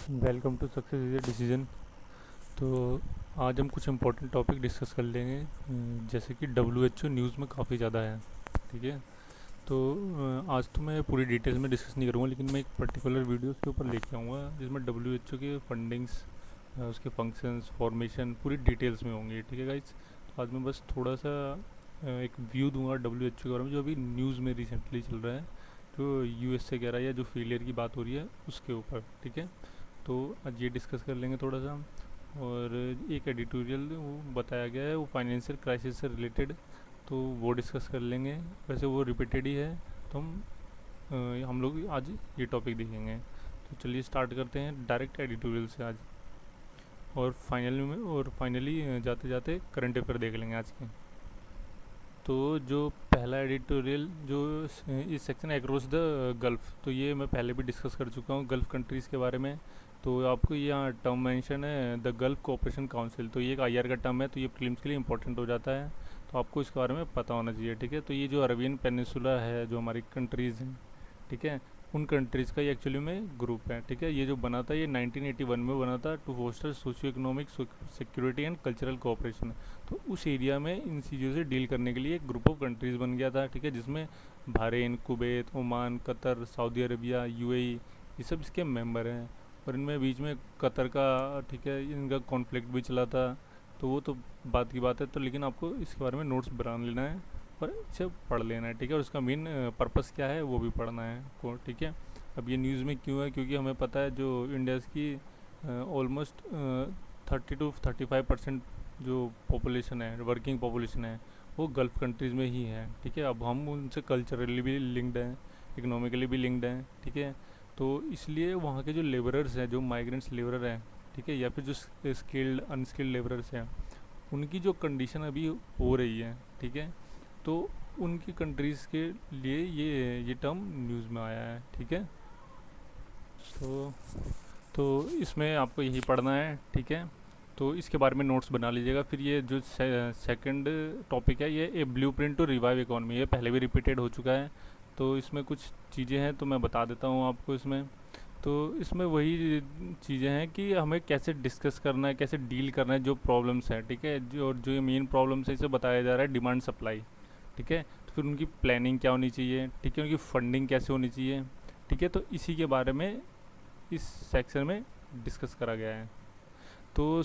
Welcome to success is a decision. तो आज हम कुछ इम्पोर्टेंट टॉपिक डिस्कस कर लेंगे, जैसे कि डब्ल्यू एच ओ न्यूज़ में काफ़ी ज़्यादा है। ठीक है। तो आज तो मैं पूरी डिटेल में डिस्कस नहीं करूँगा, लेकिन मैं एक पर्टिकुलर वीडियो के ऊपर लेके आऊँगा जिसमें डब्ल्यू एच ओ के फंडिंग्स, उसके फंक्शंस, फॉर्मेशन पूरी डिटेल्स में होंगी। ठीक है गाइज। तो आज मैं बस थोड़ा सा एक व्यू दूंगा डब्ल्यू एच ओ के बारे में, जो अभी न्यूज़ में रिसेंटली चल रहा है, जो यूएस से कह रहा है या जो फेलियर की बात हो रही है उसके ऊपर। ठीक है। तो आज ये डिस्कस कर लेंगे थोड़ा सा। और एक एडिटोरियल वो बताया गया है, वो फाइनेंशियल क्राइसिस से रिलेटेड, तो वो डिस्कस कर लेंगे। वैसे वो रिपीटेड ही है, तो हम लोग आज ये टॉपिक देखेंगे। तो चलिए स्टार्ट करते हैं डायरेक्ट एडिटोरियल से आज। और फाइनली जाते जाते करंट अफेयर देख लेंगे आज के। तो जो पहला एडिटोरियल जो इस सेक्शन एक्रॉस द गल्फ़, तो ये मैं पहले भी डिस्कस कर चुका हूँ गल्फ़ कंट्रीज़ के बारे में। तो आपको यहाँ टर्म मेंशन है द गल्फ़ कोऑपरेशन काउंसिल, तो ये एक आईआर का टर्म है, तो ये प्रीलिम्स के लिए इंपॉर्टेंट हो जाता है। तो आपको इसके बारे में पता होना चाहिए। ठीक है। तो ये जो अरबियन पेनिसुला है, जो हमारी कंट्रीज़ हैं, ठीक है, उन कंट्रीज़ का ये एक्चुअली में ग्रुप है। ठीक है। ये जो बना था ये 1981 में बना था, to foster socio economic security and cultural cooperation. तो उस एरिया में इन चीज़ों से डील करने के लिए एक ग्रुप ऑफ कंट्रीज़ बन गया था। ठीक है। जिसमें Bahrain, Kuwait, Oman, Qatar, Saudi Arabia, UAE, ये सब इसके मेंबर हैं। और इनमें बीच में कतर का, ठीक है, इनका कॉन्फ्लिक्ट भी चला था। तो वो तो बात की बात है। तो लेकिन आपको इसके बारे में नोट्स बना लेना है और इसे पढ़ लेना है। ठीक है। और उसका मेन पर्पस क्या है वो भी पढ़ना है को। ठीक है। अब ये न्यूज़ में क्यों है, क्योंकि हमें पता है जो इंडिया की ऑलमोस्ट 30 to 35% जो पॉपुलेशन है, वर्किंग पॉपुलेशन है, वो गल्फ़ कंट्रीज़ में ही है। ठीक है। अब हम उनसे कल्चरली भी लिंक्ड हैं, इकोनॉमिकली भी लिंक्ड हैं। ठीक है। तो इसलिए वहाँ के जो लेबरर्स हैं, जो माइग्रेंट्स लेबरर हैं, ठीक है, या फिर जो स्किल्ड अनस्किल्ड लेबरर्स हैं, उनकी जो कंडीशन अभी हो रही है, ठीक है, तो उनकी कंट्रीज़ के लिए ये टर्म न्यूज़ में आया है। ठीक है। तो तो इसमें आपको यही पढ़ना है। ठीक है। तो इसके बारे में नोट्स बना लीजिएगा। फिर ये जो सेकंड टॉपिक है, ये ए ब्लूप्रिंट टू रिवाइव इकोनॉमी, ये पहले भी रिपीटेड हो चुका है। तो इसमें कुछ चीज़ें हैं तो मैं बता देता हूँ आपको इसमें। तो इसमें वही चीज़ें हैं कि हमें कैसे डिस्कस करना है, कैसे डील करना है जो प्रॉब्लम्स हैं। ठीक है। जो मेन प्रॉब्लम्स है इसे बताया जा रहा है डिमांड सप्लाई। ठीक है। तो फिर उनकी प्लानिंग क्या होनी चाहिए, ठीक है, उनकी फंडिंग कैसे होनी चाहिए। ठीक है। तो इसी के बारे में इस सेक्शन में डिस्कस करा गया है। तो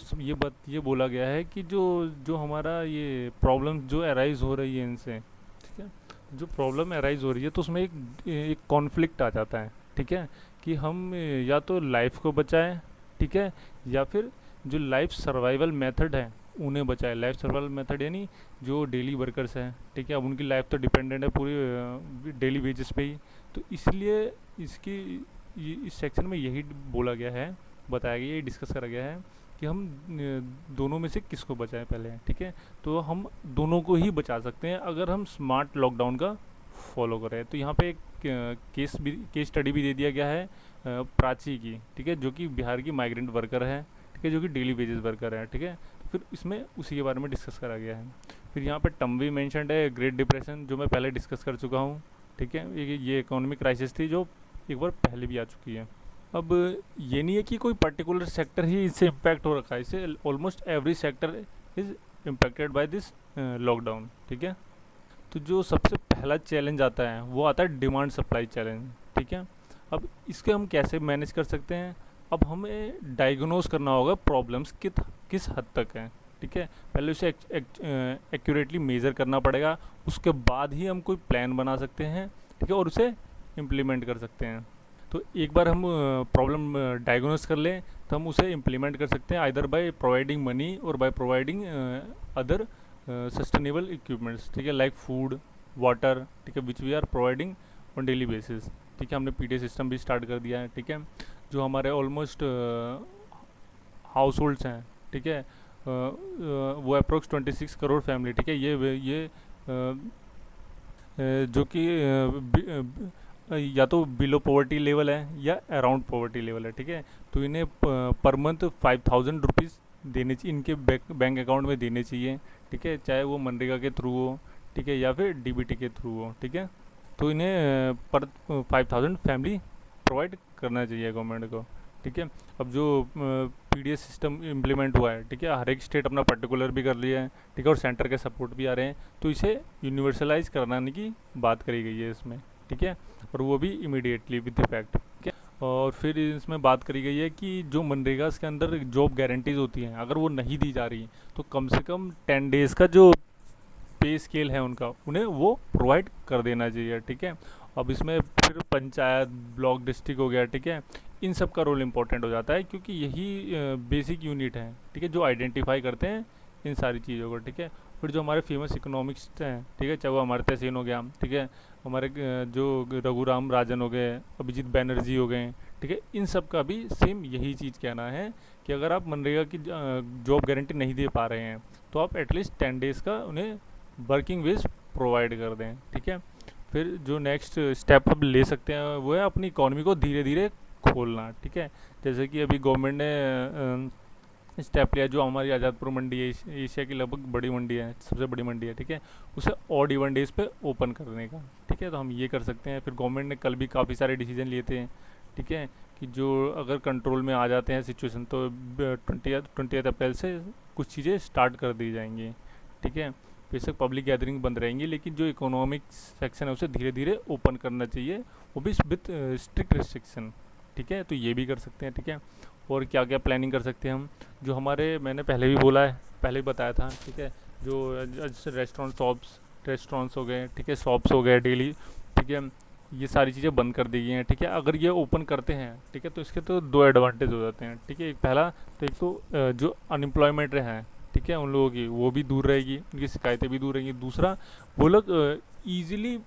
ये बोला गया है कि जो जो हमारा ये प्रॉब्लम जो अराइज हो रही है इनसे, ठीक है, जो प्रॉब्लम अराइज हो रही है तो उसमें एक कॉन्फ्लिक्ट आ जाता है। ठीक है। कि हम या तो लाइफ को बचाएं, ठीक है, या फिर जो लाइफ सर्वाइवल मेथड है उन्हें बचाएं। लाइफ सर्वाइवल मेथड यानी जो डेली वर्कर्स हैं, ठीक है, अब उनकी लाइफ तो डिपेंडेंट है पूरी डेली वेजेस पे ही। तो इसलिए इसकी इस सेक्शन में यही बोला गया है, बताया गया, ये डिस्कस करा गया है कि हम दोनों में से किसको बचाएं पहले। ठीक है। तो हम दोनों को ही बचा सकते हैं अगर हम स्मार्ट लॉकडाउन का फॉलो करें। तो यहाँ पे एक केस स्टडी भी दे दिया गया है प्राची की। ठीक है। जो कि बिहार की माइग्रेंट वर्कर है, ठीक है, जो कि डेली वेजेस वर्कर है। ठीक है। तो फिर इसमें उसी के बारे में डिस्कस करा गया है। फिर यहाँ पे टर्म भी मैंशनड है ग्रेट डिप्रेशन, जो मैं पहले डिस्कस कर चुका हूँ। ठीक है। ये इकोनॉमिक क्राइसिस थी जो एक बार पहले भी आ चुकी है। अब ये नहीं है कि कोई पर्टिकुलर सेक्टर ही इससे इम्पैक्ट हो रखा है, इससे almost every sector is impacted by this lockdown. ठीक है। तो जो सबसे पहला चैलेंज आता है वो आता है डिमांड सप्लाई चैलेंज। ठीक है। अब इसके हम कैसे मैनेज कर सकते हैं, अब हमें डायग्नोज करना होगा प्रॉब्लम्स किस हद तक हैं। ठीक है। पहले उसे एक्यूरेटली मेज़र करना पड़ेगा, उसके बाद ही हम कोई प्लान बना सकते हैं। ठीक है। और उसे इम्प्लीमेंट कर सकते हैं। तो एक बार हम प्रॉब्लम डायग्नोज कर लें तो हम उसे इम्प्लीमेंट कर सकते हैं, आइदर बाय प्रोवाइडिंग मनी और by providing other sustainable equipments. ठीक है, लाइक फूड, वाटर, ठीक है, which we are providing on daily basis. ठीक है। हमने पीडीए सिस्टम भी स्टार्ट कर दिया है। ठीक है। जो हमारे ऑलमोस्ट हाउस होल्ड्स हैं, ठीक है, वो अप्रोक्स 26 करोड़ फैमिली, ठीक है, ये जो कि या तो बिलो पॉवर्टी लेवल है या अराउंड पॉवर्टी लेवल है। ठीक है। तो इन्हें पर मंथ 5000 रुपीज़ देने चाहिए, इनके बैंक अकाउंट में देने चाहिए। ठीक है। चाहे वो मनरेगा के थ्रू हो, ठीक है, या फिर डीबीटी के थ्रू हो। ठीक है। तो इन्हें पर 5000 फैमिली प्रोवाइड करना चाहिए गवर्नमेंट को। ठीक है। अब जो पीडीएस सिस्टम इम्प्लीमेंट हुआ है, ठीक है, हर एक स्टेट अपना पर्टिकुलर भी कर लिया है, ठीक है, और सेंटर के सपोर्ट भी आ रहे हैं, तो इसे यूनिवर्सलाइज कराने की बात करी गई है इसमें, ठीक है, और वो भी इमीडिएटली विद इफेक्ट, ठीक है। और फिर इसमें बात करी गई है कि जो मनरेगा के अंदर जॉब गारंटीज होती हैं, अगर वो नहीं दी जा रही तो कम से कम 10 डेज़ का जो पे स्केल है उनका, उन्हें वो प्रोवाइड कर देना चाहिए, ठीक है। अब इसमें फिर पंचायत, ब्लॉक, डिस्ट्रिक्ट हो गया, ठीक है, इन सब का रोल इम्पोर्टेंट हो जाता है, क्योंकि यही बेसिक यूनिट है, ठीक है, जो आइडेंटिफाई करते हैं इन सारी चीज़ों को, ठीक है। फिर जो हमारे फेमस इकोनॉमिक्स हैं, ठीक है, चाहे वो अमर्त्य सेन हो गया, ठीक है, हमारे जो रघुराम राजन हो गए, अभिजीत बैनर्जी हो गए, ठीक है, इन सब का भी सेम यही चीज़ कहना है कि अगर आप मनरेगा की जॉब गारंटी नहीं दे पा रहे हैं तो आप एटलीस्ट 10 डेज़ का उन्हें वर्किंग वेज प्रोवाइड कर दें, ठीक है। फिर जो नेक्स्ट स्टेप हम ले सकते हैं वो है अपनी इकोनॉमी को धीरे धीरे खोलना, ठीक है। जैसे कि अभी गवर्नमेंट ने स्टेप लिया, जो हमारी आज़ादपुर मंडी है, एशिया की लगभग बड़ी मंडी है, सबसे बड़ी मंडी है, ठीक है, उसे ऑड इवन डेज पे ओपन करने का, ठीक है, तो हम ये कर सकते हैं। फिर गवर्नमेंट ने कल भी काफ़ी सारे डिसीजन लिए थे, ठीक है, कि जो अगर कंट्रोल में आ जाते हैं सिचुएशन तो 20 अप्रैल से कुछ चीज़ें स्टार्ट कर दी जाएंगी, ठीक है। बेशक पब्लिक गैदरिंग बंद रहेंगी, लेकिन जो इकोनॉमिक सेक्शन है उसे धीरे धीरे ओपन करना चाहिए, वो भी विथ स्ट्रिक्ट रिस्ट्रिक्शन, ठीक है, तो ये भी कर सकते हैं, ठीक है। और क्या क्या प्लानिंग कर सकते हैं हम, जो हमारे मैंने पहले भी बोला है, पहले भी बताया था, ठीक है, जो जैसे रेस्टोरेंट्स हो गए, ठीक है, शॉप्स हो गए डेली, ठीक है, ये सारी चीज़ें बंद कर दी गई हैं, ठीक है। अगर ये ओपन करते हैं, ठीक है, तो इसके तो दो एडवांटेज हो जाते हैं, ठीक है। एक पहला तो एक तो जो अनएम्प्लॉयमेंट है, ठीक है, उन लोगों की वो भी दूर रहेगी, उनकी शिकायतें भी दूर रहेंगी। दूसरा, वो लोग ईजिली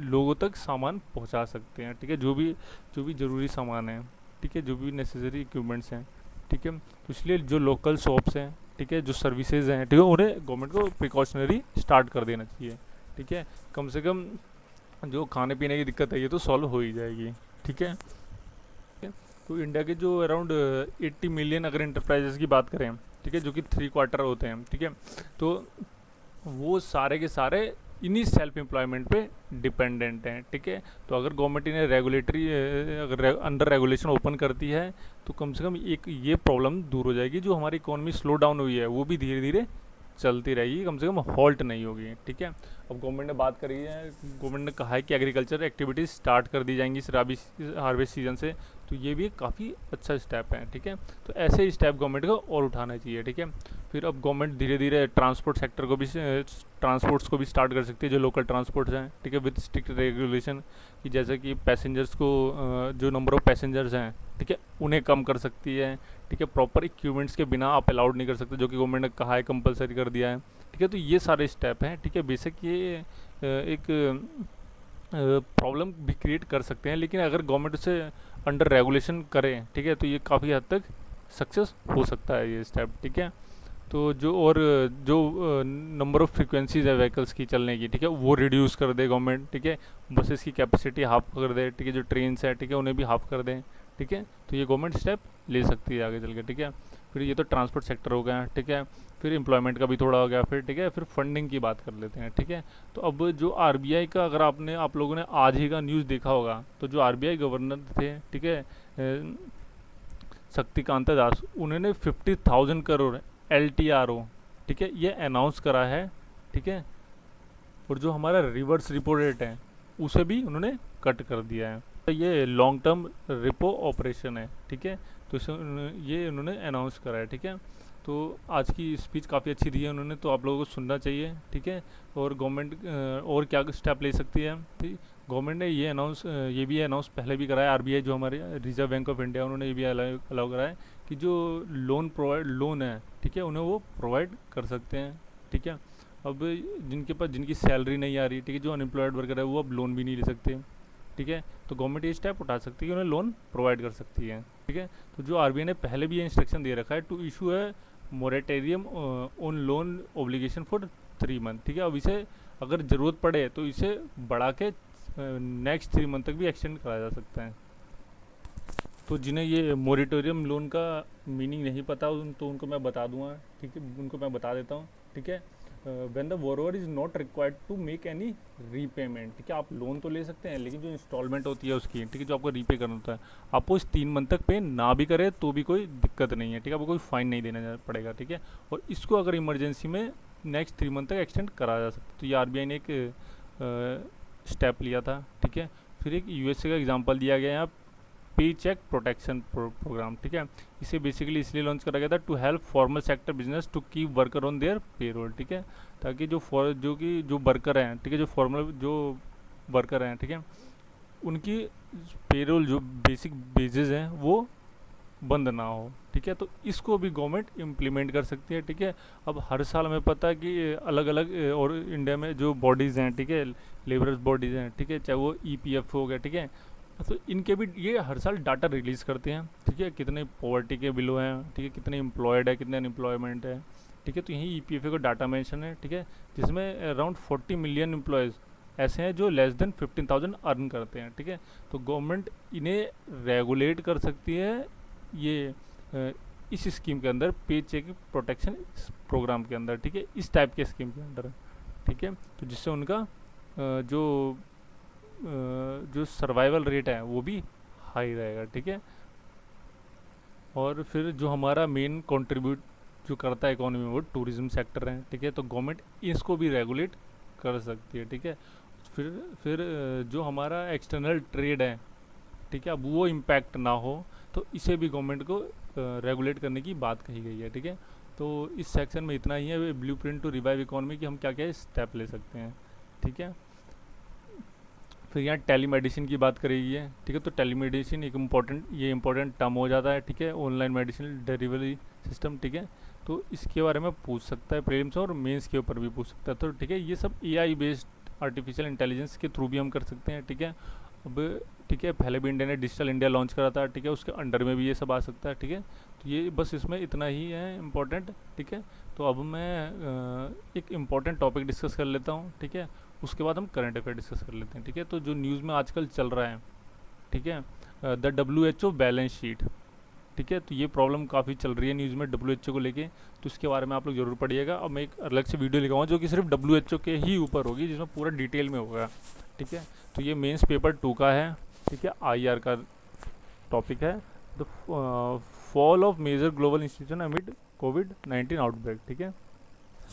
लोगों तक सामान पहुंचा सकते हैं, ठीक है, जो भी ज़रूरी सामान है, ठीक है, जो भी नेसेसरी इक्विपमेंट्स हैं, ठीक है। तो इसलिए जो लोकल शॉप्स हैं, ठीक है, जो सर्विसेज हैं, ठीक है, उन्हें गवर्नमेंट को प्रिकॉशनरी स्टार्ट कर देना चाहिए, ठीक है। कम से कम जो खाने पीने की दिक्कत है ये तो सॉल्व हो ही जाएगी, ठीक है। तो इंडिया के जो अराउंड 80 मिलियन अगर इंटरप्राइजेस की बात करें, ठीक है, जो कि 3/4 होते हैं, ठीक है, तो वो सारे के सारे इन्हीं सेल्फ एम्प्लॉयमेंट पे डिपेंडेंट हैं, ठीक है। तो अगर गवर्नमेंट इन्हें रेगुलेटरी अगर अंडर रेगुलेशन ओपन करती है तो कम से कम एक ये प्रॉब्लम दूर हो जाएगी, जो हमारी इकोनॉमी स्लो डाउन हुई है वो भी धीरे धीरे चलती रहेगी, कम से कम हॉल्ट नहीं होगी, ठीक है। अब गवर्नमेंट ने बात करी है, गवर्नमेंट ने कहा है कि एग्रीकल्चर एक्टिविटीज़ स्टार्ट कर दी जाएंगी इस रबी हार्वेस्ट सीजन से, तो ये भी काफ़ी अच्छा स्टेप है, ठीक है। तो ऐसे स्टेप गवर्नमेंट को और उठाना चाहिए, ठीक है। फिर अब गवर्नमेंट धीरे धीरे ट्रांसपोर्ट सेक्टर को भी ट्रांसपोर्ट्स को भी स्टार्ट कर सकती है, जो लोकल ट्रांसपोर्ट्स हैं, ठीक है, विद स्ट्रिक्ट रेगुलेशन, कि जैसे कि पैसेंजर्स को जो नंबर ऑफ़ पैसेंजर्स हैं, ठीक है, उन्हें कम कर सकती है, ठीक है। प्रॉपर इक्विपमेंट्स के बिना आप अलाउड नहीं कर सकते, जो कि गवर्नमेंट ने कहा है, कंपलसरी कर दिया है, ठीक है। तो ये सारे स्टेप हैं, ठीक है। बेसिक ये एक प्रॉब्लम भी क्रिएट कर सकते हैं, लेकिन अगर गवर्नमेंट उसे अंडर रेगुलेशन करें, ठीक है, तो ये काफ़ी हद तक सक्सेस हो सकता है ये स्टेप, ठीक है। तो जो नंबर ऑफ़ फ्रिक्वेंसीज है व्हीकल्स की चलने की, ठीक है, वो रिड्यूस कर दे गवर्नमेंट, ठीक है। बसेस की कैपेसिटी हाफ कर दे, ठीक है, जो ट्रेन्स है, ठीक है, उन्हें भी हाफ कर दें, ठीक है। तो ये गवर्नमेंट स्टेप ले सकती है आगे चल के, ठीक है। फिर ये तो ट्रांसपोर्ट सेक्टर हो गया, ठीक है। फिर एम्प्लॉयमेंट का भी थोड़ा हो गया, फिर ठीक है, फिर फंडिंग की बात कर लेते हैं, ठीक है। तो अब जो आरबीआई का, अगर आप लोगों ने आज ही का न्यूज़ देखा होगा, तो जो आरबीआई गवर्नर थे, ठीक है, शक्तिकांता दास, उन्होंने 50,000 करोड़ LTRO, ठीक है, ये अनाउंस करा है, ठीक है। और जो हमारा रिवर्स रिपो रेट है उसे भी उन्होंने कट कर दिया है, तो ये लॉन्ग टर्म रिपो ऑपरेशन है, ठीक है। तो इसे ये उन्होंने अनाउंस करा है, ठीक है। तो आज की स्पीच काफ़ी अच्छी दी है उन्होंने, तो आप लोगों को सुनना चाहिए, ठीक है। और गवर्नमेंट और क्या स्टेप ले सकती है, ठीक। गवर्नमेंट ने ये भी अनाउंस पहले भी कराया, आरबीआई जो हमारे रिजर्व बैंक ऑफ इंडिया, उन्होंने ये भी अलाउ कराया है कि जो लोन है, ठीक है, उन्हें वो प्रोवाइड कर सकते हैं, ठीक है। अब जिनकी सैलरी नहीं आ रही, ठीक है, जो अनएम्प्लॉयड वर्कर है, वो अब लोन भी नहीं ले सकते, ठीक है। तो गवर्नमेंट ये स्टेप उठा सकती है कि उन्हें लोन प्रोवाइड कर सकती है, ठीक है। तो जो आरबीआई ने पहले भी ये इंस्ट्रक्शन दे रखा है टू इशू है moratorium on loan obligation for 3 month, ठीक है। अब इसे अगर ज़रूरत पड़े तो इसे बढ़ा के नेक्स्ट 3 मंथ तक भी एक्सटेंड करा जा सकता है। तो जिन्हें ये मोरेटोरियम लोन का मीनिंग नहीं पता तो उनको मैं बता दूंगा, ठीक है, उनको मैं बता देता हूँ, ठीक है। When the borrower is not required to make any repayment, ठीक है। आप लोन तो ले सकते हैं लेकिन जो इंस्टॉलमेंट होती है उसकी, ठीक है, जो आपको रीपे करना होता है, आपको इस 3 मंथ तक पे ना भी करे तो भी कोई दिक्कत नहीं है, ठीक है, आपको कोई फाइन नहीं देना पड़ेगा, ठीक है। और इसको अगर इमरजेंसी में नेक्स्ट 3 मंथ तक एक्सटेंड करा जा सकता है। तो ये आरबीआई ने एक स्टेप लिया था, ठीक है। फिर एक यूएसए का एग्जांपल दिया गया है यहाँ, पे चेक प्रोटेक्शन प्रोग्राम, ठीक है। इसे बेसिकली इसलिए लॉन्च करा गया था to help formal sector business to keep worker on their payroll, ठीक है, ताकि जो वर्कर हैं, ठीक है, जो फॉर्मल जो वर्कर हैं, ठीक है, उनकी पेरोल जो बेसिक बेजेस हैं वो बंद ना हो, ठीक है। तो इसको भी गवर्नमेंट इम्प्लीमेंट कर सकती है, ठीक है। अब हर साल हमें पता है कि अलग अलग और इंडिया में जो बॉडीज़ हैं, ठीक है, लेबरर्स बॉडीज़ हैं, ठीक है, चाहे वो ईपीएफ हो गया, ठीक है, तो इनके भी ये हर साल डाटा रिलीज़ करते हैं, ठीक है, कितने पॉवर्टी के बिलो हैं, ठीक है, कितने एम्प्लॉयड है, कितने अनएम्प्लॉयमेंट है, ठीक है। तो यहीं ईपीएफ का डाटा मेंशन है, ठीक है, जिसमें अराउंड 40 मिलियन एम्प्लॉयज़ ऐसे हैं जो लेस देन 15,000 अर्न करते हैं, ठीक है। तो गवर्नमेंट इन्हें रेगुलेट कर सकती है ये इस स्कीम के अंदर, पे चेक प्रोटेक्शन प्रोग्राम के अंदर, ठीक है, इस टाइप के स्कीम के अंदर, ठीक है। तो जिससे उनका जो सर्वाइवल रेट है वो भी हाई रहेगा, ठीक है। और फिर जो हमारा मेन कंट्रीब्यूट जो करता है इकोनॉमी में वो टूरिज्म सेक्टर है, ठीक है। तो गवर्नमेंट इसको भी रेगुलेट कर सकती है, ठीक है। फिर जो हमारा एक्सटर्नल ट्रेड है, ठीक है, अब वो इम्पैक्ट ना हो तो इसे भी गवर्नमेंट को रेगुलेट करने की बात कही गई है, ठीक है। तो इस सेक्शन में इतना ही है, ब्लूप्रिंट टू रिवाइव इकोनॉमी की हम क्या क्या स्टेप ले सकते हैं, ठीक है। फिर यहाँ टेलीमेडिसिन की बात करी गई है, ठीक है। तो टेलीमेडिसिन एक इम्पोर्टेंट टर्म हो जाता है, ठीक है, ऑनलाइन मेडिसिन डिलीवरी सिस्टम, ठीक है। तो इसके बारे में पूछ सकता है प्रीलिम्स और मेंस के ऊपर भी पूछ सकता है। तो ठीक है, ये सब एआई बेस्ड आर्टिफिशियल इंटेलिजेंस के थ्रू भी हम कर सकते हैं, ठीक है। अब ठीक है, पहले भी इंडिया ने डिजिटल इंडिया लॉन्च करा था, ठीक है, उसके अंडर में भी ये सब आ सकता है, ठीक है। तो ये बस इसमें इतना ही है इम्पोर्टेंट, ठीक है। तो अब मैं एक इम्पॉर्टेंट टॉपिक डिस्कस कर लेता हूँ, ठीक है, उसके बाद हम करंट अफेयर डिस्कस कर लेते हैं, ठीक है। तो जो न्यूज़ में आजकल चल रहा है, ठीक है, द WHO बैलेंस शीट, ठीक है। तो ये प्रॉब्लम काफ़ी चल रही है न्यूज़ में WHO को लेके, तो इसके बारे में आप लोग जरूर पढ़िएगा। अब मैं एक अलग से वीडियो लिखाऊंगा जो कि सिर्फ WHO के ही ऊपर होगी, जिसमें पूरा डिटेल में होगा, ठीक है। तो ये मेंस पेपर 2 का है, ठीक है, IR का टॉपिक है, the fall of major global institution amid COVID-19 outbreak, ठीक है।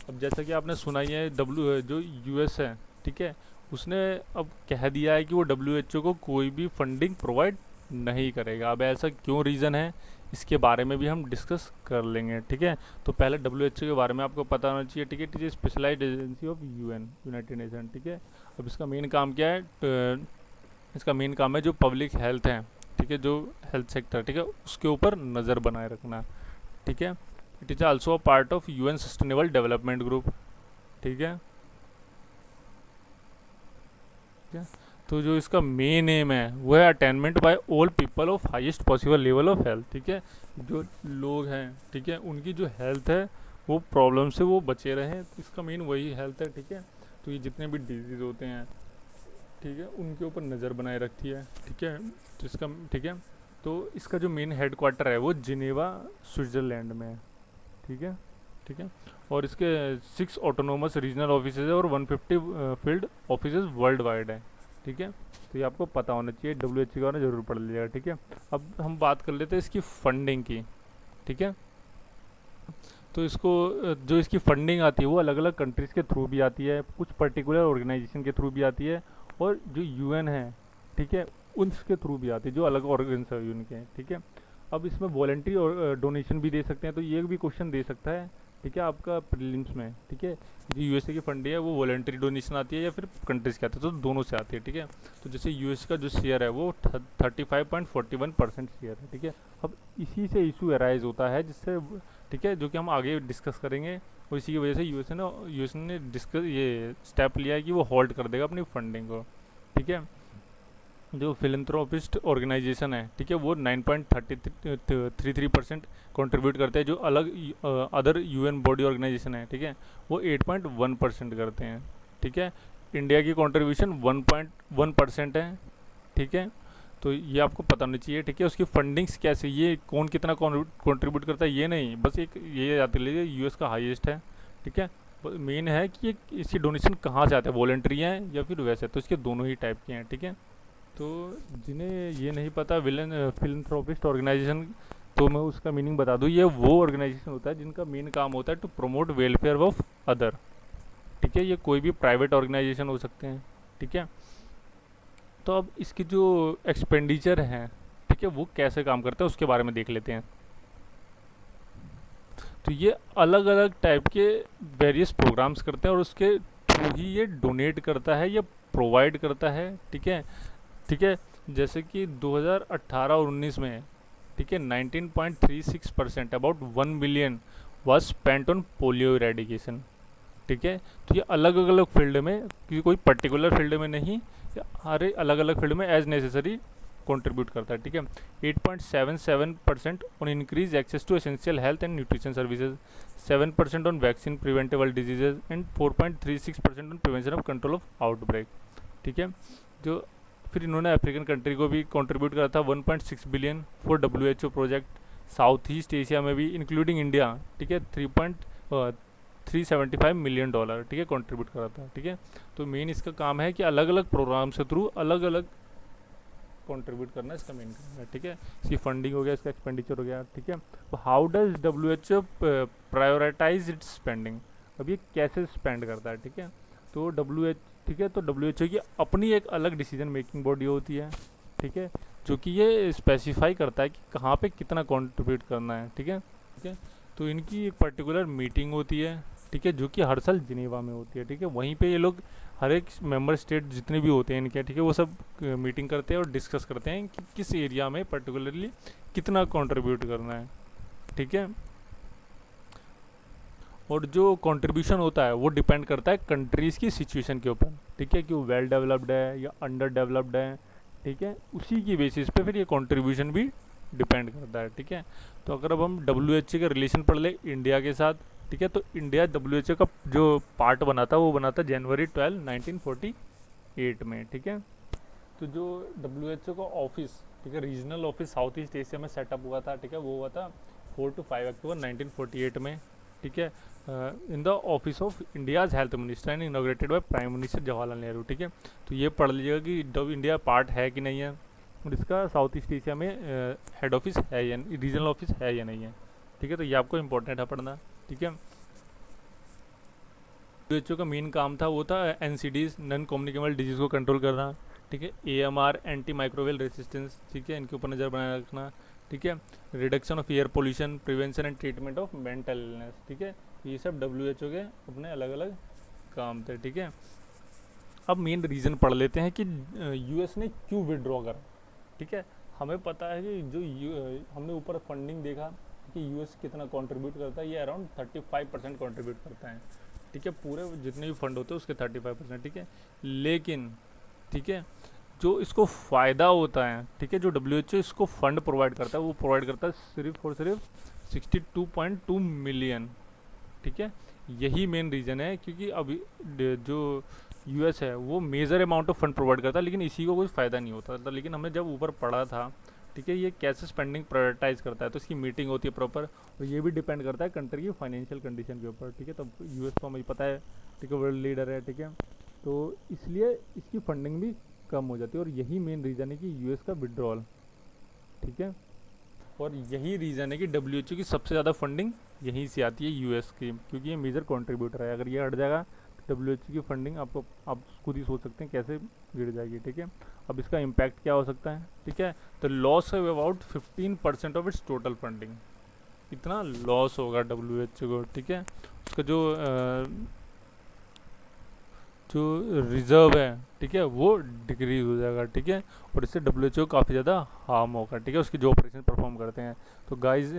अब जैसा कि आपने सुना ही है, जो US है, ठीक है, उसने अब कह दिया है कि वो WHO को कोई भी फंडिंग प्रोवाइड नहीं करेगा। अब ऐसा क्यों रीज़न है, इसके बारे में भी हम डिस्कस कर लेंगे, ठीक है। तो पहले WHO के बारे में आपको पता होना चाहिए, ठीक है। It is specialised agency of United Nation, ठीक है। अब इसका मेन काम क्या है, इसका मेन काम है जो पब्लिक हेल्थ है, ठीक है, जो हेल्थ सेक्टर, ठीक है, उसके ऊपर नज़र बनाए रखना, ठीक है। It is also a part of UN sustainable development group, ठीक है। तो जो इसका मेन एम है वो है attainment by all people of highest possible level of health, ठीक है। जो लोग हैं, ठीक है, उनकी जो हेल्थ है वो प्रॉब्लम से वो बचे रहें, इसका मेन वही हेल्थ है, ठीक है। तो ये जितने भी डिजीज़ होते हैं, ठीक है, उनके ऊपर नज़र बनाए रखती है, ठीक है। तो इसका, ठीक है, तो इसका जो मेन हेड क्वार्टर है वो जिनेवा स्विट्ज़रलैंड में है, ठीक है, ठीक है। और इसके 6 ऑटोनोमस रीजनल ऑफिस है और 150 फील्ड ऑफिस वर्ल्ड वाइड है, ठीक है। तो ये आपको पता होना चाहिए, WHO के बारे में जरूर पढ़ लीजिएगा, ठीक है। अब हम बात कर लेते हैं इसकी फंडिंग की, ठीक है। तो इसको जो इसकी फंडिंग आती है वो अलग अलग कंट्रीज़ के थ्रू भी आती है, कुछ पर्टिकुलर ऑर्गेनाइजेशन के थ्रू भी आती है, और जो UN है, ठीक है, उनके थ्रू भी आती है, जो अलग ऑर्गन है उनके, ठीक है। अब इसमें वॉलेंट्री और डोनेशन भी दे सकते हैं, तो ये भी क्वेश्चन दे सकता है, ठीक है, आपका प्रीलिम्स में, ठीक है। जो USA की फंडिंग है वो वॉलेंट्री डोनेशन आती है या फिर कंट्रीज़ के आते हैं, तो दोनों से आती है, ठीक है। तो जैसे US का जो शेयर है वो 35.41% शेयर है, ठीक है। अब इसी से इशू अराइज होता है जिससे, ठीक है, जो कि हम आगे डिस्कस करेंगे, और इसी की वजह से US ने डिस्कस ये स्टेप लिया है कि वो होल्ड कर देगा अपनी फंडिंग को, ठीक है। जो फिलंथ्रोपिस्ट ऑर्गेनाइजेशन है, ठीक है, वो 9.33% कंट्रीब्यूट करते हैं, जो अलग अदर UN बॉडी ऑर्गेनाइजेशन है, ठीक है, वो 8.1% करते हैं, ठीक है। इंडिया की कंट्रीब्यूशन 1.1% है, ठीक है। तो ये आपको पता होना चाहिए, ठीक है। उसकी फंडिंग्स कैसे, ये कौन कितना कंट्रीब्यूट करता है ये नहीं, बस एक ये याद कर लीजिए US का हाईएस्ट है, ठीक है। मेन है कि इसकी डोनेशन कहाँ से आते हैं, वॉलेंट्री हैं या फिर वैसे, तो इसके दोनों ही टाइप के हैं, ठीक है। तो जिन्हें ये नहीं पता विलन फिलंथ्रोपिस्ट ऑर्गेनाइजेशन, तो मैं उसका मीनिंग बता दूँ, ये वो ऑर्गेनाइजेशन होता है जिनका मेन काम होता है to promote welfare of other, ठीक है। ये कोई भी प्राइवेट ऑर्गेनाइजेशन हो सकते हैं, ठीक है। तो अब इसकी जो एक्सपेंडिचर है, ठीक है, वो कैसे काम करता है उसके बारे में देख लेते हैं। तो ये अलग अलग टाइप के वेरियस प्रोग्राम्स करते हैं और उसके थ्रू ही ये डोनेट करता है या प्रोवाइड करता है, ठीक है, ठीक है। जैसे कि 2018 और 19 में, ठीक है, 19.36% about 1 billion was spent on polio eradication, ठीक है। तो ये अलग अलग फील्ड में, क्योंकि कोई पर्टिकुलर फील्ड में नहीं, ये हर अलग अलग फील्ड में एज नेसेसरी कंट्रीब्यूट करता है, ठीक है। 8.77% on increase access to essential health and nutrition services, 7% on vaccine preventable diseases and 4.36% on prevention of control of outbreak, ठीक है। जो फिर इन्होंने अफ्रीकन कंट्री को भी कंट्रीब्यूट करा था 1.6 billion for WHO project, south east Asia में भी इंक्लूडिंग इंडिया, ठीक है, 375 मिलियन डॉलर, ठीक है, कंट्रीब्यूट करा था, ठीक है। तो मेन इसका काम है कि अलग अलग प्रोग्राम से थ्रू अलग अलग कंट्रीब्यूट करना इसका मेन काम है, ठीक है। इसकी फंडिंग हो गया, इसका एक्सपेंडिचर हो गया, ठीक है। तो how does WHO prioritise its spending, अब ये कैसे स्पेंड करता है, ठीक है। तो ठीक है, तो WHO की अपनी एक अलग डिसीजन मेकिंग बॉडी होती है, ठीक है, जो कि ये स्पेसिफाई करता है कि कहाँ पे कितना कंट्रीब्यूट करना है, ठीक है, ठीक है। तो इनकी एक पर्टिकुलर मीटिंग होती है, ठीक है, जो कि हर साल जिनेवा में होती है, ठीक है। वहीं पे ये लोग हर एक मेंबर स्टेट जितने भी होते हैं इनके, ठीक है, वो सब मीटिंग करते हैं और डिस्कस करते हैं कि किस एरिया में पर्टिकुलरली कितना कंट्रीब्यूट करना है, ठीक है। और जो कंट्रीब्यूशन होता है वो डिपेंड करता है कंट्रीज़ की सिचुएशन के ऊपर, ठीक है, कि वो वेल डेवलप्ड है या अंडर डेवलप्ड है, ठीक है। उसी की बेसिस पे फिर ये कंट्रीब्यूशन भी डिपेंड करता है, ठीक है। तो अगर अब हम WHO के रिलेशन पढ़ ले इंडिया के साथ, ठीक है, तो इंडिया WHO का जो पार्ट बना था वो बना था जनवरी 12, 1948 में, ठीक है। तो जो WHO का ऑफिस, ठीक है, regional office south east Asia में सेटअप हुआ था, ठीक है, वो हुआ था 4 to 5 अक्टूबर 1948 में, ठीक है, in the office of India's health minister and inaugurated by prime minister Jawaharlal Nehru, ठीक है। तो ये पढ़ लीजिएगा कि जब इंडिया पार्ट है कि नहीं है, और इसका साउथ ईस्ट एशिया में हेड ऑफिस है या रीजनल ऑफिस है या नहीं है, ठीक है। तो ये आपको इंपॉर्टेंट है पढ़ना, ठीक है। WHO का मेन काम था वो था NCDs, नॉन कम्युनिकेबल डिजीज़ को कंट्रोल करना, ठीक है, AMR एंटी माइक्रोवेल रेसिस्टेंस, ठीक है, इनके ऊपर नज़र बनाए रखना, ठीक है, reduction of air pollution, prevention and treatment of mental illness, ठीक है। ये सब WHO के अपने अलग अलग काम थे, ठीक है। अब मेन रीज़न पढ़ लेते हैं कि US ने क्यों विड्रॉ करा, ठीक है। हमें पता है कि जो हमने ऊपर फंडिंग देखा कि US कितना कंट्रीब्यूट करता है, ये अराउंड 35% कंट्रीब्यूट करता है, ठीक है, पूरे जितने भी फंड होते हैं उसके 35%, ठीक है। लेकिन, ठीक है, जो इसको फ़ायदा होता है, ठीक है, जो WHO इसको फंड प्रोवाइड करता है वो प्रोवाइड करता है सिर्फ और सिर्फ 62.2 मिलियन, ठीक है। यही मेन रीज़न है, क्योंकि अभी जो US है वो major amount of fund provide करता है, लेकिन इसी को कोई फ़ायदा नहीं होता था। लेकिन हमने जब ऊपर पढ़ा था, ठीक है, ये कैसे स्पेंडिंग प्रायोरिटाइज करता है, तो इसकी मीटिंग होती है प्रॉपर, और ये भी डिपेंड करता है कंट्री की फाइनेंशियल कंडीशन के ऊपर, ठीक है। तब US को हमें पता है, ठीक है, वर्ल्ड लीडर है, ठीक है, तो इसलिए इसकी फंडिंग भी कम हो जाती है, और यही मेन रीज़न है कि US का विड्रॉल, ठीक है। और यही रीज़न है कि WHO की सबसे ज़्यादा फंडिंग यहीं से आती है US की, क्योंकि ये मेजर कंट्रीब्यूटर है। अगर ये हट जाएगा तो WHO की फंडिंग आप खुद ही सोच सकते हैं कैसे गिर जाएगी, ठीक है। अब इसका इम्पैक्ट क्या हो सकता है, ठीक है, तो लॉस है about 15% of its total funding, इतना लॉस होगा WHO को, ठीक है। उसका जो रिज़र्व है, ठीक है, वो डिक्रीज हो जाएगा, ठीक है, और इससे WHO काफ़ी ज़्यादा हार्म होगा, ठीक है, उसकी जो ऑपरेशन परफॉर्म करते हैं। तो गाइज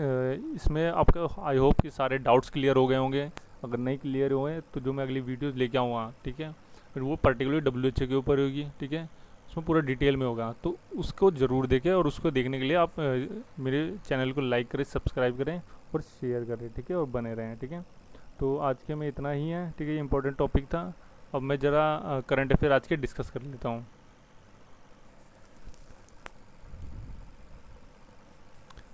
इसमें आपका आई होप कि सारे डाउट्स क्लियर हो गए होंगे। अगर नहीं क्लियर हुए तो जो मैं अगली वीडियोज़ लेके आऊँगा, ठीक है, फिर वो पर्टिकुलर WHO के ऊपर होगी, ठीक है, उसमें पूरा डिटेल में होगा, तो उसको ज़रूर देखें। और उसको देखने के लिए आप मेरे चैनल को लाइक करें, सब्सक्राइब करें और शेयर करें, ठीक है, और बने रहें, ठीक है। तो आज के में इतना ही है, ठीक है, ये इंपॉर्टेंट टॉपिक था। अब मैं ज़रा करंट अफेयर आज के डिस्कस कर लेता हूँ,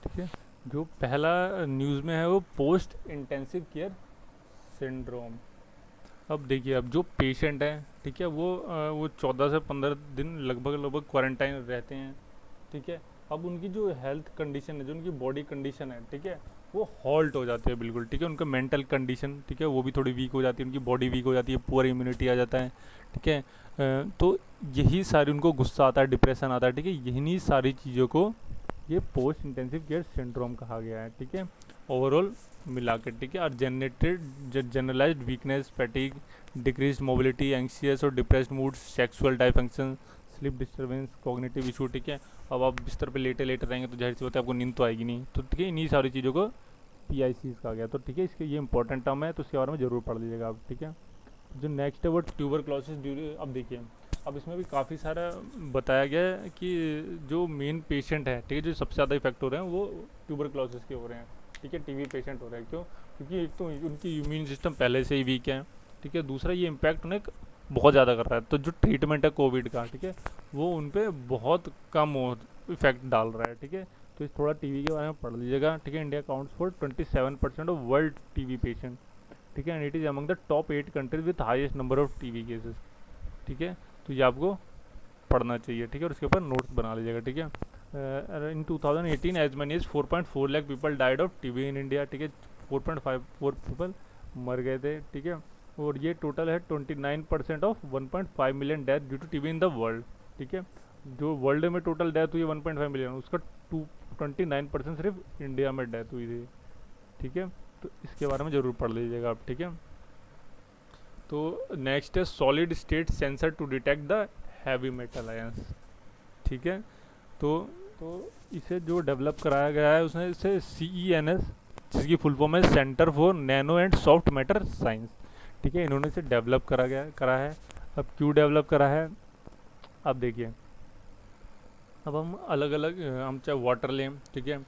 ठीक है। जो पहला न्यूज़ में है वो पोस्ट इंटेंसिव केयर सिंड्रोम, अब देखिए, अब जो पेशेंट है, ठीक है, वो 14 से 15 दिन लगभग क्वारंटाइन रहते हैं, ठीक है। अब उनकी जो हेल्थ कंडीशन है, जो उनकी बॉडी कंडीशन है, ठीक है, वो हॉल्ट हो जाती है बिल्कुल, ठीक है। उनका मेंटल कंडीशन, ठीक है, वो भी थोड़ी वीक हो जाती है, उनकी बॉडी वीक हो जाती है, पुअर इम्यूनिटी आ जाता है, ठीक है। तो यही सारी, उनको गुस्सा आता है, डिप्रेशन आता है, ठीक है, यही सारी चीज़ों को ये पोस्ट इंटेंसिव केयर सिंड्रोम कहा गया है, ठीक है, ओवरऑल मिला के, ठीक है। और generalised weakness, fatigue, decrease mobility, anxious और depressed mood, sexual dysfunction, sleep disturbance, cognitive issue, ठीक है। अब आप बिस्तर पे लेटे लेटे रहेंगे तो जाहिर सी बात है आपको नींद तो आएगी नहीं, तो ठीक है, इन्हीं सारी चीज़ों को PICs कहा गया। तो ठीक है, इसके ये इंपॉर्टेंट टर्म है, तो इसके बारे में जरूर पढ़ लीजिएगा आप, ठीक है। जो नेक्स्ट है वो ट्यूबरक्लोसिस ड्यूरिंग। अब देखिए, अब इसमें भी काफ़ी सारा बताया गया है कि जो मेन पेशेंट है, ठीक है, जो सबसे ज़्यादा इफेक्ट हो रहे हैं वो ट्यूबरक्लोसिस के हो रहे हैं, ठीक है, TB पेशेंट हो रहे हैं। क्यों? क्योंकि एक तो उनकी इम्यून सिस्टम पहले से ही वीक है, ठीक है, दूसरा ये इम्पैक्ट उन्हें बहुत ज़्यादा कर रहा है। तो जो ट्रीटमेंट है कोविड का, ठीक है, वो उन पर बहुत कम इफेक्ट डाल रहा है, ठीक है। तो इस थोड़ा TB के बारे में पढ़ लीजिएगा, ठीक है। India counts for 27% of world TB patient, ठीक है, and it is among the top 8 countries with highest number of TB cases, ठीक है। तो ये आपको पढ़ना चाहिए, ठीक है, और उसके ऊपर नोट्स बना लीजिएगा, ठीक है। In 2018 as many as 4.4 lakh people died of TB in India, ठीक है, 4.54 पीपल मर गए थे, ठीक है। और ये टोटल है 29% of 1.5 million death due to TB in the world, ठीक है। जो वर्ल्ड में टोटल डेथ हुई है 1.5 मिलियन, उसका 29% सिर्फ इंडिया में डेथ हुई थी, ठीक है। तो इसके बारे में ज़रूर पढ़ लीजिएगा आप, ठीक है। तो नेक्स्ट है solid state sensor to detect the heavy metal ions, ठीक है। तो इसे जो डेवलप कराया गया है उसने इसे CENS, जिसकी फुल फॉर्म है centre for nano and soft matter science, ठीक है, इन्होंने इसे डेवलप करा है। अब क्यों डेवलप करा है? अब देखिए, अब हम अलग अलग, हम चाहे वाटर लें, ठीक है,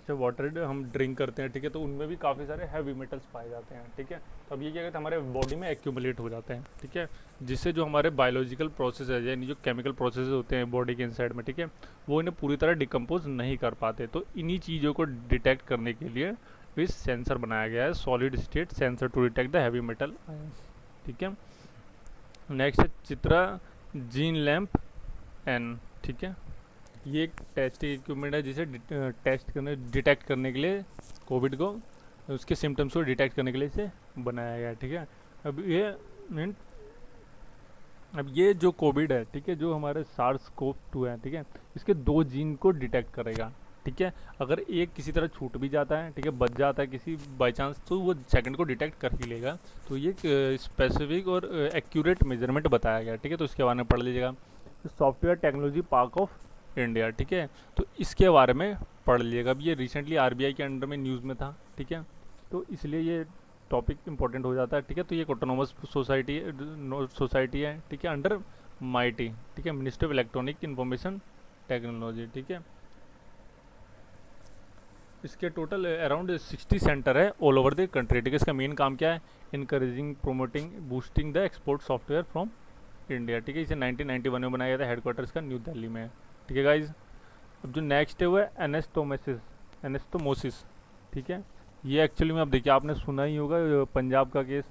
चाहे वाटर हम ड्रिंक करते हैं, ठीक है, तो उनमें भी काफ़ी सारे हैवी मेटल्स पाए जाते हैं, ठीक है। तो अब ये क्या कहते हैं, हमारे बॉडी में एक्यूमुलेट हो जाते हैं, ठीक है, जिससे जो हमारे बायोलॉजिकल प्रोसेस है, यानी जो केमिकल प्रोसेस होते हैं बॉडी के इनसाइड में, ठीक है, वो इन्हें पूरी तरह डिकम्पोज नहीं कर पाते। तो इन्हीं चीज़ों को डिटेक्ट करने के लिए इस सेंसर बनाया गया है, solid state sensor to detect the heavy metal ions, ठीक है। नेक्स्ट है चित्रा जीन लैम्प N, ठीक है। ये एक टेस्टिंग इक्विपमेंट है जिसे डिटेक्ट करने के लिए कोविड को, उसके सिम्टम्स को डिटेक्ट करने के लिए इसे बनाया गया है, ठीक है। अब ये जो कोविड है, ठीक है, जो हमारे SARS-CoV-2 है, ठीक है, इसके 2 जीन को डिटेक्ट करेगा, ठीक है। अगर एक किसी तरह छूट भी जाता है, ठीक है, बच जाता है किसी बाई चांस, तो वो सेकंड को डिटेक्ट कर ही लेगा। तो ये स्पेसिफिक और एक्यूरेट मेजरमेंट बताया गया, ठीक है। तो इसके बारे में पढ़ लीजिएगा। Software technology park of India, ठीक है, तो इसके बारे में पढ़ लीजिएगा। अब ये रिसेंटली RBI के अंडर में न्यूज़ में था, ठीक है, तो इसलिए ये टॉपिक इंपॉर्टेंट हो जाता है, ठीक है। तो ये ऑटोनोमस सोसाइटी है, ठीक है, अंडर MIT, ठीक है, ministry of electronic information technology, ठीक है। इसके टोटल अराउंड 60 सेंटर है ऑल ओवर द कंट्री, ठीक है। इसका मेन काम क्या है? Encouraging, promoting, boosting the export software from India, ठीक है। इसे 1991 में बनाया गया था, हेडक्वार्टर्स का न्यू दिल्ली में है, ठीक है गाइज। अब जो नेक्स्ट है वो है एनेस्थोमोसिस, ठीक है। ये एक्चुअली में, अब देखिए, आपने सुना ही होगा पंजाब का केस,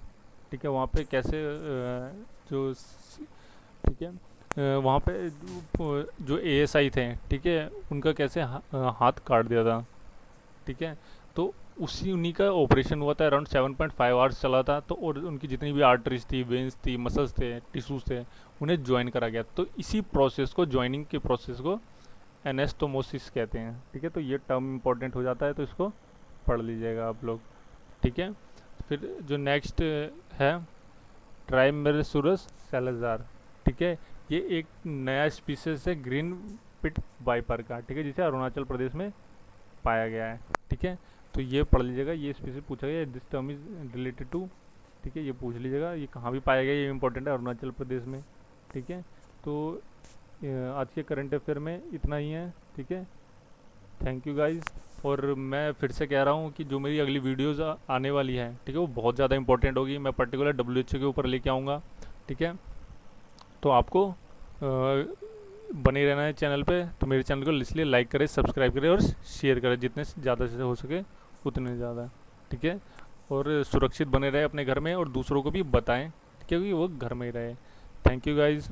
ठीक है, वहाँ पे कैसे ठीक है, वहाँ पे जो ASI थे, ठीक है, उनका कैसे हाथ काट दिया था, ठीक है। तो उन्हीं का ऑपरेशन हुआ था, अराउंड 7.5 आवर्स चला था। तो और उनकी जितनी भी आर्टरीज थी, वेंस थी, मसल्स थे, टिश्यूज थे, उन्हें ज्वाइन करा गया। तो इसी प्रोसेस को, ज्वाइनिंग के प्रोसेस को एनेस्थोमोसिस कहते हैं, ठीक है। तो ये टर्म इंपॉर्टेंट हो जाता है, तो इसको पढ़ लीजिएगा आप लोग, ठीक है। फिर जो नेक्स्ट है ट्राइमेरसुरस सैलाजार, ठीक है, ये एक नया स्पीसीज है ग्रीन पिट वाइपर का, ठीक है, जिसे अरुणाचल प्रदेश में पाया गया है, ठीक है। तो ये पढ़ लीजिएगा, ये स्पीसीज पूछा गया, this term is related to, ठीक है, ये पूछ लीजिएगा, ये कहाँ भी पाया गया, ये इंपॉर्टेंट है, अरुणाचल प्रदेश में, ठीक है। तो आज के करंट अफेयर में इतना ही है, ठीक है। Thank you guys. और मैं फिर से कह रहा हूँ कि जो मेरी अगली वीडियोज़ आने वाली है, ठीक है, वो बहुत ज़्यादा इंपॉर्टेंट होगी। मैं पर्टिकुलर WHO के ऊपर लेके आऊँगा, ठीक है। तो आपको बने रहना है चैनल पे। तो मेरे चैनल को इसलिए लाइक करें, सब्सक्राइब करें और शेयर करें, जितने ज़्यादा से हो सके उतने ज़्यादा, ठीक है। और सुरक्षित बने रहे अपने घर में, और दूसरों को भी बताएं, क्योंकि वो घर में ही रहे। Thank you guys.